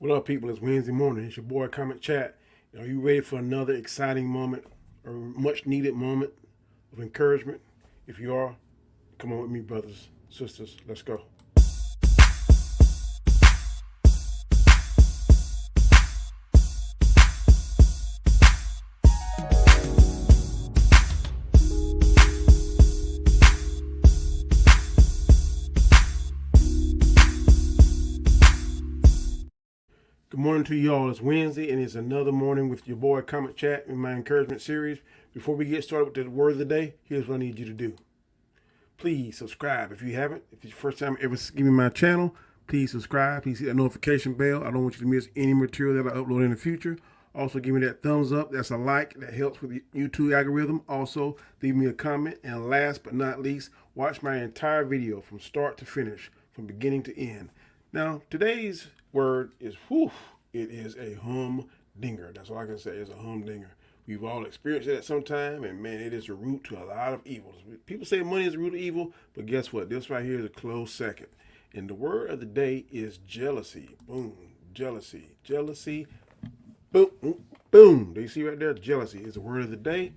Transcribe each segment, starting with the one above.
What up, people? It's Wednesday morning. It's your boy, Comment Chat. Are you ready for another exciting moment or much needed moment of encouragement? If you are, come on with me, brothers, sisters. Let's go. Good morning to you all. It's Wednesday, and it's another morning with your boy, Comment Chat, in my encouragement series. Before we get started with the word of the day, here's what I need you to do. Please subscribe if you haven't. If it's your first time ever giving my channel, please subscribe. Please hit that notification bell. I don't want you to miss any material that I upload in the future. Also, give me that thumbs up. That's a like. That helps with the YouTube algorithm. Also, leave me a comment. And last but not least, watch my entire video from start to finish, from beginning to end. Now, today's word is whew. It is a humdinger. That's all I can say. It's a humdinger. We've all experienced it at some time, and man, it is the root to a lot of evils. People say money is the root of evil, but guess what? This right here is a close second. And the word of the day is jealousy. Boom. Jealousy. Jealousy. Boom. Boom. Do you see right there? Jealousy is the word of the day.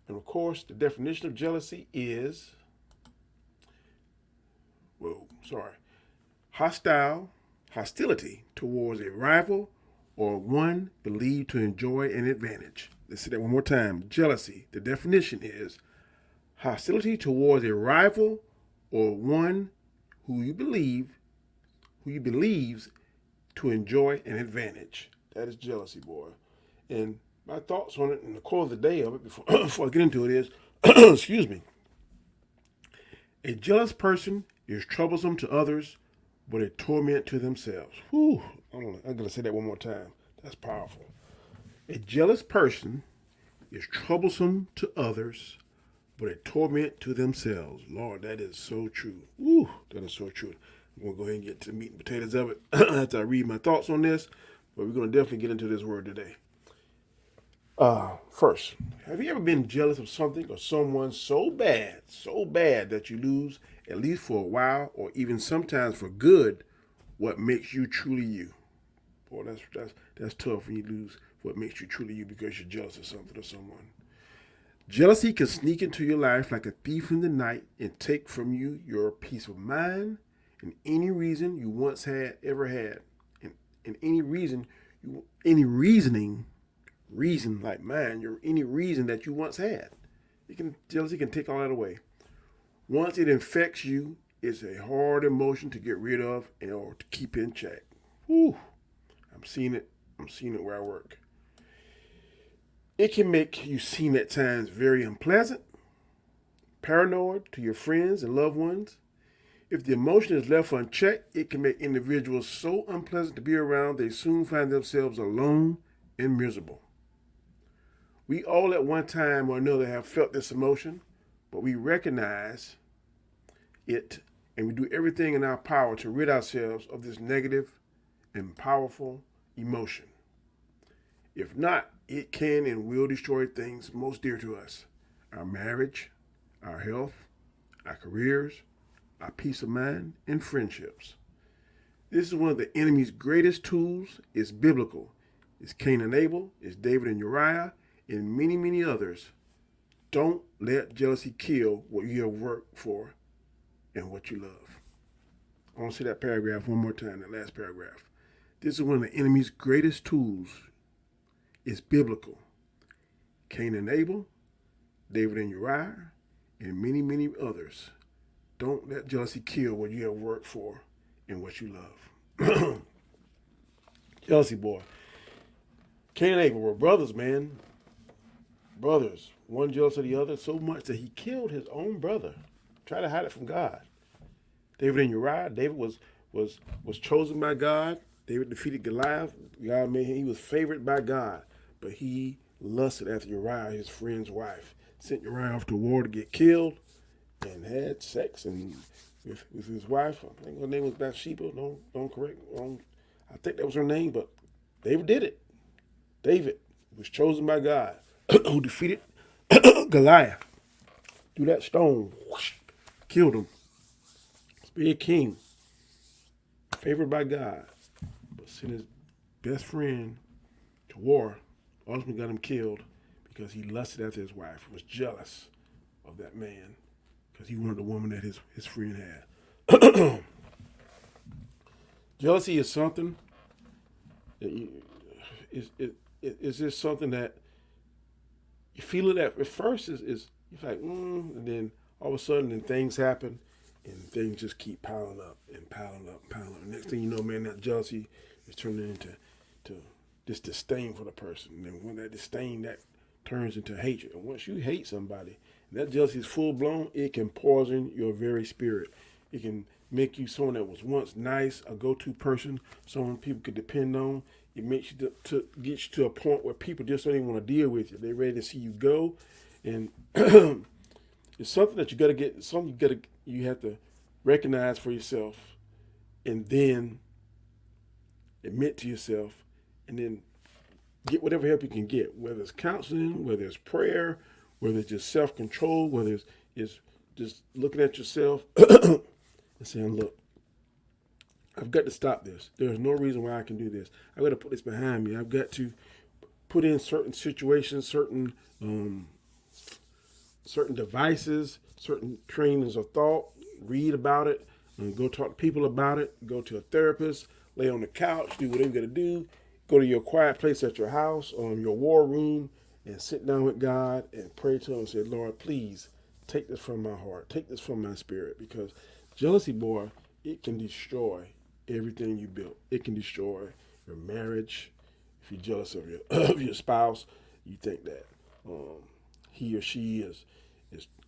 And of course, the definition of jealousy is, hostility towards a rival or one believed to enjoy an advantage. Let's say that one more time. Jealousy. The definition is hostility towards a rival or one who you believes to enjoy an advantage. That is jealousy, boy. And my thoughts on it and the core of the day of it before I get into it is, excuse me. A jealous person is troublesome to others, but a torment to themselves. Whew. I'm going to say that one more time. That's powerful. A jealous person is troublesome to others, but a torment to themselves. Lord, that is so true. Woo, that is so true. I'm going to go ahead and get to the meat and potatoes of it after I read my thoughts on this, but we're going to definitely get into this word today. First, have you ever been jealous of something or someone so bad that you lose, at least for a while, or even sometimes for good, what makes you truly you? Boy, that's tough when you lose what makes you truly you because you're jealous of something or someone. Jealousy can sneak into your life like a thief in the night and take from you your peace of mind and any reason you once ever had, and any reason like mine, any reason that you once had. Jealousy can take all that away. Once it infects you, it's a hard emotion to get rid of or to keep in check. Whew. I'm seeing it where I work. It can make you seem at times very unpleasant, paranoid to your friends and loved ones. If the emotion is left unchecked, it can make individuals so unpleasant to be around they soon find themselves alone and miserable. We all at one time or another have felt this emotion, but we recognize it and we do everything in our power to rid ourselves of this negative and powerful emotion. If not, it can and will destroy things most dear to us: our marriage, our health, our careers, our peace of mind, and friendships. This is one of the enemy's greatest tools. It's biblical. It's Cain and Abel, it's David and Uriah, and many, many others. Don't let jealousy kill what you have worked for and what you love. I want to say that paragraph one more time, that last paragraph. This is one of the enemy's greatest tools. It's biblical. Cain and Abel, David and Uriah, and many, many others. Don't let jealousy kill what you have worked for and what you love. Jealousy, boy. Cain and Abel were brothers, man. Brothers. One jealous of the other so much that he killed his own brother. Tried to hide it from God. David and Uriah. David was chosen by God. David defeated Goliath. God made him. He was favored by God. But he lusted after Uriah, his friend's wife. Sent Uriah off to war to get killed and had sex with his wife. I think her name was Bathsheba. Don't correct. I think that was her name, but David did it. David was chosen by God, who defeated Goliath. Threw that stone, whoosh, killed him. Be a king, favored by God, but sent his best friend to war ultimately got him killed because he lusted after his wife, was jealous of that man because he wanted the woman that his friend had. Jealousy is something that it's just something that you feel it at first is you're like, and then all of a sudden, then things happen, and things just keep piling up and piling up and piling up. And next thing you know, man, that jealousy is turning into this disdain for the person. And then when that disdain, that turns into hatred. And once you hate somebody, and that jealousy is full blown, it can poison your very spirit. It can make you someone that was once nice, a go-to person, someone people could depend on. It makes you to get you to a point where people just don't even want to deal with you. They're ready to see you go, and it's something that you got to get. Something you have to recognize for yourself, and then admit to yourself, and then get whatever help you can get. Whether it's counseling, whether it's prayer, whether it's just self-control, whether it's just looking at yourself and saying, "Look, I've got to stop this. There's no reason why I can do this. I've got to put this behind me. I've got to put in certain situations, certain devices, certain trainings of thought, read about it, and go talk to people about it, go to a therapist, lay on the couch, do whatever you got to do, go to your quiet place at your house, your war room, and sit down with God and pray to him and say, Lord, please take this from my heart, take this from my spirit, because jealousy, boy, it can destroy everything you built. It can destroy your marriage. If you're jealous of your spouse, you think that he or she is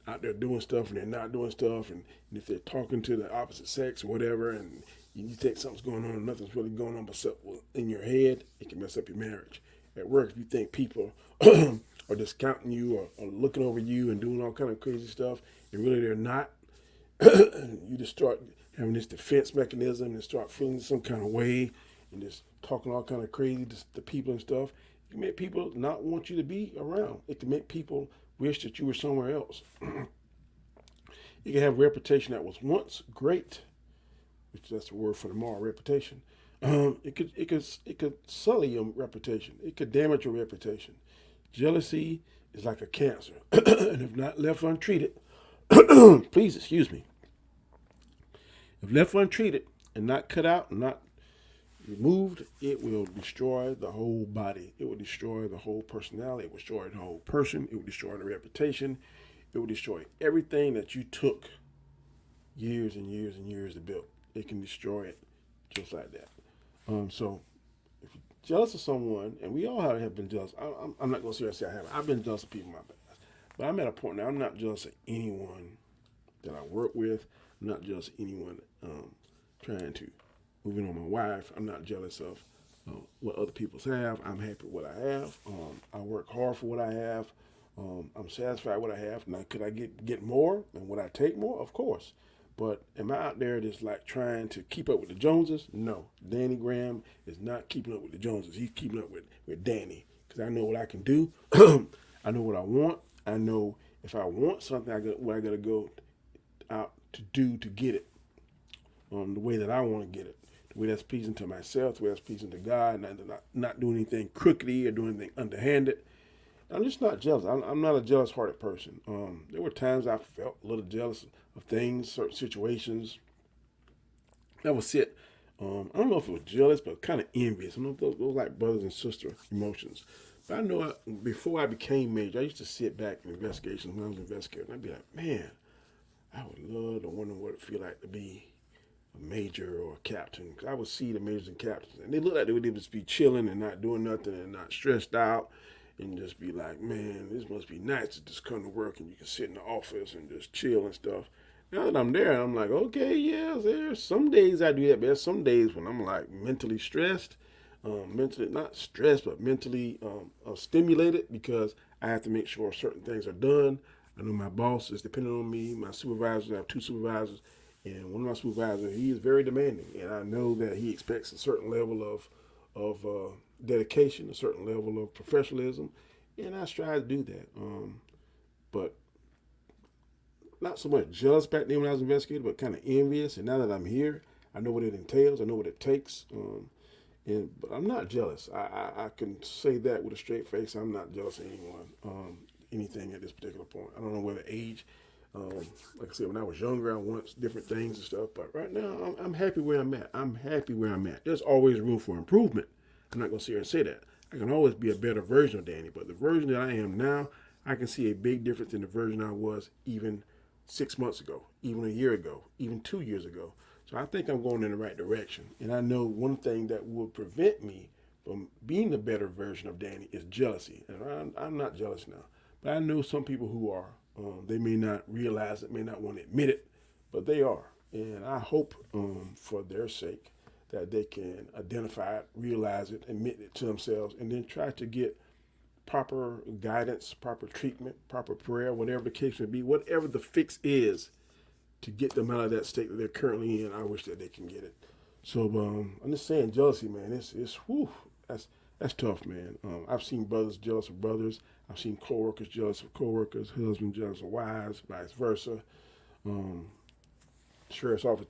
out there doing stuff and they're not doing stuff, and if they're talking to the opposite sex or whatever, and you think something's going on and nothing's really going on but in your head, it can mess up your marriage. At work, if you think people are discounting you or looking over you and doing all kind of crazy stuff, and really they're not, you just start having this defense mechanism and start feeling some kind of way and just talking all kind of crazy to people and stuff. It can make people not want you to be around. It can make people wish that you were somewhere else. You can have a reputation that was once great, which that's the word for tomorrow, reputation. It could sully your reputation. It could damage your reputation. Jealousy is like a cancer, and if not left untreated, please excuse me. If left untreated and not cut out and not removed, it will destroy the whole body. It will destroy the whole personality. It will destroy the whole person. It will destroy the reputation. It will destroy everything that you took years and years and years to build. It can destroy it just like that. So if you're jealous of someone, and we all have been jealous. I'm not going to seriously say I haven't. I've been jealous of people in my past. But I'm at a point now, I'm not jealous of anyone that I work with. I'm not jealous of anyone trying to move in on my wife. I'm not jealous of what other people have. I'm happy with what I have. I work hard for what I have. I'm satisfied with what I have. Now, could I get more? And would I take more? Of course. But am I out there just like trying to keep up with the Joneses? No. Danny Graham is not keeping up with the Joneses. He's keeping up with Danny, because I know what I can do. I know what I want. I know if I want something, I got to go out to do to get it the way that I want to get it, the way that's pleasing to myself, the way that's pleasing to God, not doing anything crookedy or doing anything underhanded. I'm just not jealous. I'm not a jealous-hearted person. There were times I felt a little jealous of things, certain situations. I would sit, I don't know if it was jealous, but kind of envious. I don't know if those like brothers and sister emotions. But I know before I became major, I used to sit back in investigations when I was investigating. I'd be like, man, I would love to wonder what it would feel like to be a major or a captain. Because I would see the majors and captains, and they look like they would just be chilling and not doing nothing and not stressed out. And just be like, man, this must be nice to just come to work and you can sit in the office and just chill and stuff. Now that I'm there, I'm like, okay, yeah, there's some days I do that, but there's some days when I'm like mentally stressed, mentally not stressed, but mentally stimulated, because I have to make sure certain things are done. I know my boss is depending on me. My supervisors, I have 2 supervisors, and one of my supervisors, he is very demanding, and I know that he expects a certain level of dedication, a certain level of professionalism, and I strive to do that. But not so much jealous back then when I was investigating, but kind of envious. And now that I'm here, I know what it entails. I know what it takes. But I'm not jealous. I can say that with a straight face. I'm not jealous of anyone, anything at this particular point. I don't know whether age, like I said, when I was younger, I wanted different things and stuff. But right now, I'm happy where I'm at. I'm happy where I'm at. There's always room for improvement. I'm not going to sit here and say that. I can always be a better version of Danny. But the version that I am now, I can see a big difference in the version I was even 6 months ago, even a year ago, even 2 years ago. So I think I'm going in the right direction. And I know one thing that would prevent me from being the better version of Danny is jealousy. And I'm not jealous now. But I know some people who are. They may not realize it, may not want to admit it, but they are. And I hope for their sake that they can identify it, realize it, admit it to themselves, and then try to get proper guidance, proper treatment, proper prayer, whatever the case may be, whatever the fix is to get them out of that state that they're currently in. I wish that they can get it. So I'm just saying, jealousy, man, it's whew, that's tough, man. I've seen brothers jealous of brothers. I've seen coworkers jealous of coworkers, husbands jealous of wives, vice versa. Sheriff's office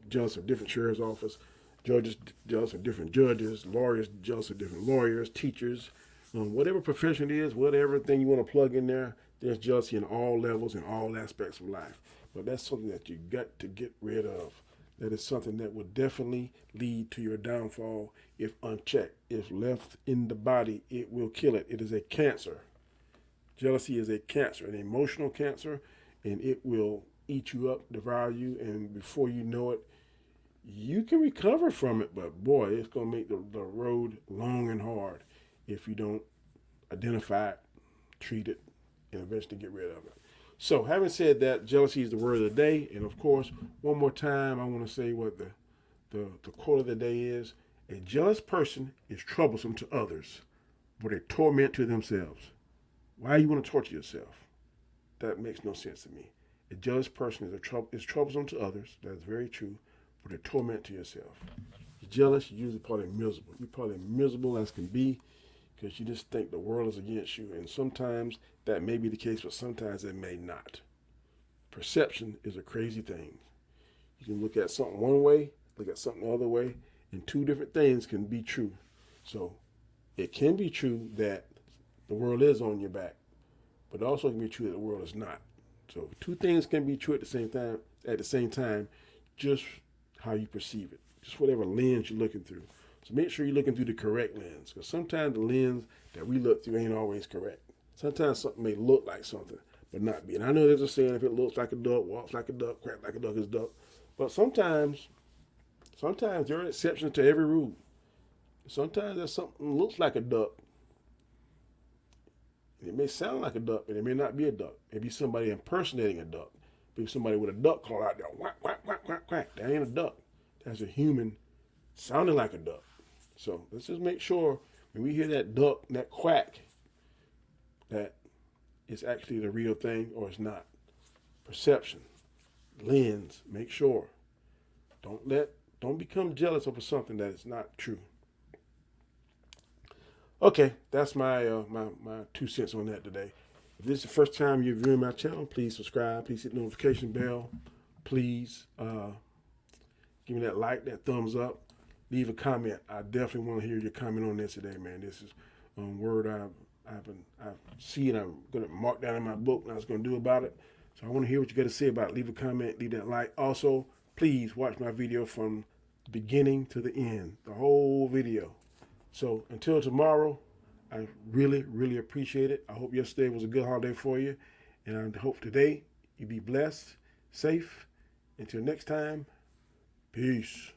jealous of different sheriff's office. Judges jealous of different judges. Lawyers jealous of different lawyers. Teachers, whatever profession it is, whatever thing you want to plug in there, there's jealousy in all levels and all aspects of life. But that's something that you got to get rid of. That is something that will definitely lead to your downfall if unchecked. If left in the body, it will kill it. It is a cancer. Jealousy is a cancer, an emotional cancer, and it will eat you up, devour you, and before you know it, you can recover from it, but boy, it's going to make the road long and hard if you don't identify it, treat it, and eventually get rid of it. So, having said that, jealousy is the word of the day. And of course, one more time, I want to say what the quote of the day is. A jealous person is troublesome to others, but a torment to themselves. Why you want to torture yourself? That makes no sense to me. A jealous person is troublesome to others. That's very true, but a torment to yourself. You're jealous, you're usually probably miserable. You're probably miserable as can be, because you just think the world is against you. And sometimes that may be the case, but sometimes it may not. Perception is a crazy thing. You can look at something one way, look at something the other way, and two different things can be true. So it can be true that the world is on your back, but it also can be true that the world is not. So two things can be true at the same time, just how you perceive it, just whatever lens you're looking through. So make sure you're looking through the correct lens, because sometimes the lens that we look through ain't always correct. Sometimes something may look like something, but not be. And I know there's a saying, if it looks like a duck, walks like a duck, quacks like a duck, is duck. But sometimes there are exceptions to every rule. Sometimes there's something that looks like a duck. It may sound like a duck, but it may not be a duck. It may be somebody impersonating a duck. Maybe somebody with a duck call out there, quack, quack, quack, quack, quack. That ain't a duck. That's a human sounding like a duck. So let's just make sure when we hear that duck, that quack, that it's actually the real thing or it's not. Perception, lens, make sure. Don't become jealous over something that is not true. Okay, that's my 2 cents on that today. If this is the first time you're viewing my channel, please subscribe. Please hit the notification bell. Please give me that like, that thumbs up. Leave a comment. I definitely want to hear your comment on this today, man. This is word I've seen. I'm going to mark down in my book what I was going to do about it. So I want to hear what you got to say about it. Leave a comment. Leave that like. Also, please watch my video from the beginning to the end, the whole video. So until tomorrow, I really, really appreciate it. I hope yesterday was a good holiday for you. And I hope today you be blessed, safe. Until next time, peace.